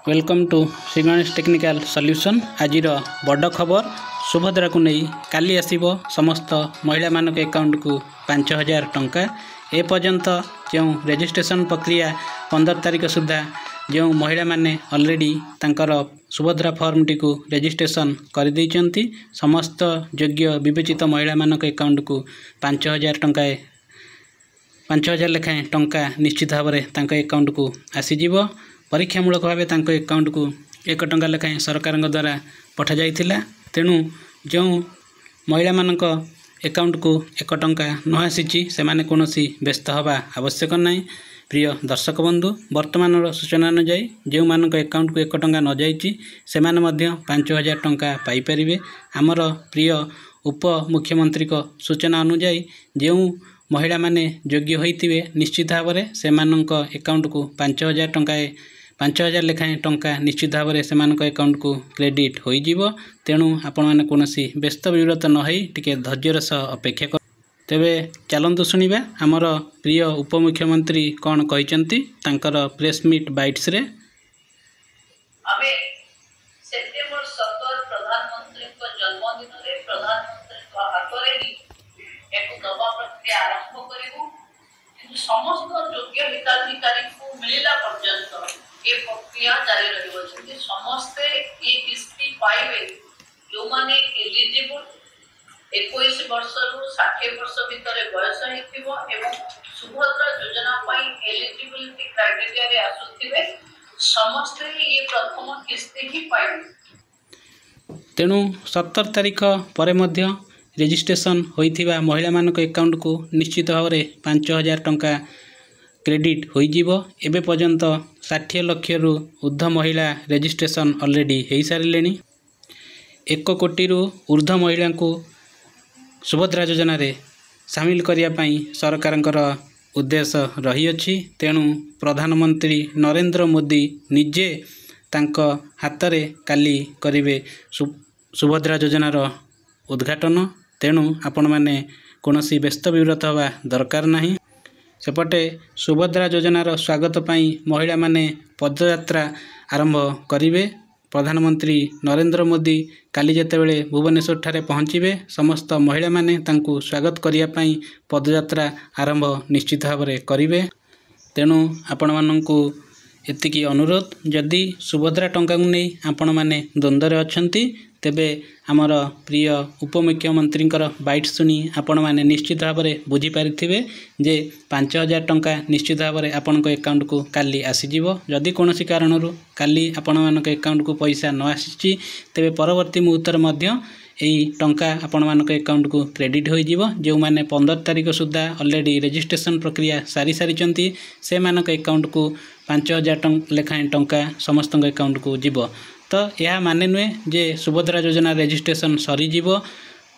Welcome to Shri Ganesh technical solution. आज बड़ खबर सुभद्रा को नहीं काली आसब समस्त महिला मान अकाउंट को 5000 टंका। एपर्यंत जो रजिस्ट्रेशन प्रक्रिया 15 तारीख सुधा जो महिला माने ऑलरेडी तांकर सुभद्रा फॉर्म टी को रजिस्ट्रेशन कर देइचंती। समस्त योग्य विवेचित महिला मान अकाउंट को 5000 टंका 5000 लेखाएं टंका निश्चित भाव में अकाउंट को आसीजिव। परीक्षामूलक भाव अकाउंट को 1 टंका लेखाएं सरकार द्वारा पठा जाइथिला। तेणु जो महिला मानक अकाउंट को 1 टंका न आसी से माने कोनोसी व्यस्त हवा आवश्यक नहीं। प्रिय दर्शक बंधु, वर्तमान सूचना अनुजाई जो मानक अकाउंट को 1 टंका न जाइछि से माने मध्य 5000 टंका पाई परिबे। हमर प्रिय उप मुख्यमंत्री को सूचना अनुजाई जो महिला माने योग्य होइतिबे निश्चित भाव में से मानक अकाउंट को 5000 लेखाएं टंका निश्चित भाव में से अकाउंट को क्रेडिट हो जिवो। तेणु आपण मैंने कौन व्यस्त विव्रत न होई टिके धैर्यर सह अपेक्षा कर। तेबे चलंतु सुनिबा हमर प्रिय उपमुख्यमंत्री कौन कहिसंती तांकर प्रेस मीट बाइट्स रे। आमे सेप्टेम्बर 17 प्रधानमंत्री को जन्मदिन रे प्रधानमंत्री को हातरे एक दबा प्रक्रिया आरंभ करिवु। किंतु समस्त योग्य हिताधिकारी को मिलिला पर्यंत ये प्रक्रिया जारी रहिबो। समस्ते ये किस्ती पाइबे जो माने एलिजिबल 21 वर्ष रु 60 वर्ष भितर बयस हेतिबो एवं सुभद्रा योजना पाई एलिजिबिलिटी क्राइटेरिया रे आसुथिबे समस्ते ये प्रथम किस्ती ही पाइबे। तेणु 17 तारीख पर मध्य रजिस्ट्रेशन होइथिबा महिला मानक अकाउंट को निश्चित भाव में 5000 टंका क्रेडिट हो जिवो। एबे पर्यंत 60 लाख रु ऊर्ध्व महिला रजिस्ट्रेशन ऑलरेडी हो सारे। 1 कोटी रु ऊर्ध्व महिला को सुभद्रा योजना रे सामिल करने सरकार उद्देश्य रही अछि। तेणु प्रधानमंत्री नरेंद्र मोदी निजे तांको हाथ रे काली करिवे सुभद्रा योजनार उद्घाटन। तेणु आपण मैंने कौनसी व्यस्त विव्रत हवा दरकार नहीं। सेपटे सुभद्रा योजनार स्वागत पाई महिला माने पदयात्रा आरंभ करिवे। प्रधानमंत्री नरेंद्र मोदी काली जेतेबेले भुवनेश्वर ठारे पहुँचे समस्त महिला माने तांकु स्वागत करिया पाई पदयात्रा आरंभ निश्चित भाव में करिवे। तेणु आपण माननकु एतिकी अनुरोध, जदि सुभद्रा टंका को नहीं आपण माने द्वंद्व अछंती तेबे आमर प्रिय उपमुख्यमंत्री बाइट शुणी आपण मैंने निश्चित भाव में बुझी पारिथिबे जे 5000 टंका निश्चित भाव में आपण अकाउंट को काली आसीजिवो। जदि कौन कारण काली आपण मानक अकाउंट को पैसा न आसी तेबे परवर्ती मुहूर्त मध्य यही टंका आपण मानक अकाउंट को क्रेडिट हो जिवो। जो माने 15 तारीख सुधा ऑलरेडी रजिस्ट्रेशन प्रक्रिया सारी सारिचंती से मानक अकाउंट को 5000 लेखाएं टंका समस्त अकाउंट को जीवो। तो यह माने नुहे जे सुभद्रा योजना रजिस्ट्रेशन सरीजिव।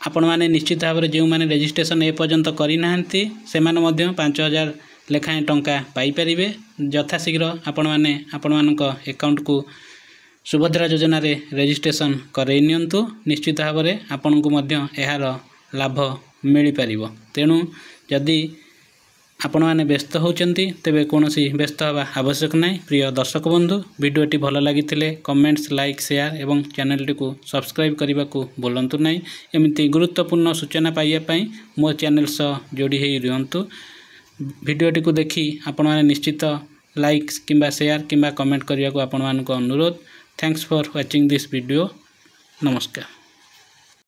आपण मैंने निश्चित भाव में जो मैंने रजिस्ट्रेशन एपर्यंत करना से 5000 लेखाएं टंका पाइपर। यथाशीघ्र आपण मैंने आपण अकाउंट को सुभद्रा योजना रे रजिस्ट्रेशन करई नियंतु। निश्चित भाव में आपण को यार लाभ मिल पार। तेणु जदि आपण मैंने व्यस्त होचंती तेबे कोनोसी व्यस्त हवा आवश्यक नहीं। प्रिय दर्शक बंधु, वीडियोटी भल लगी कमेंट्स लाइक शेयर एवं चैनल को सब्सक्राइब करने को बोलतु नहीं। एमती गुरुत्वपूर्ण सूचना पाइबापी मो चैनल सह जोड़ी हो रुहतु। वीडियोटी को देखी आपण मैंने निश्चित लाइक किंबा शेयर किंबा कमेंट करने को आपण मानक अनुरोध। Thanks for watching this video. नमस्कार।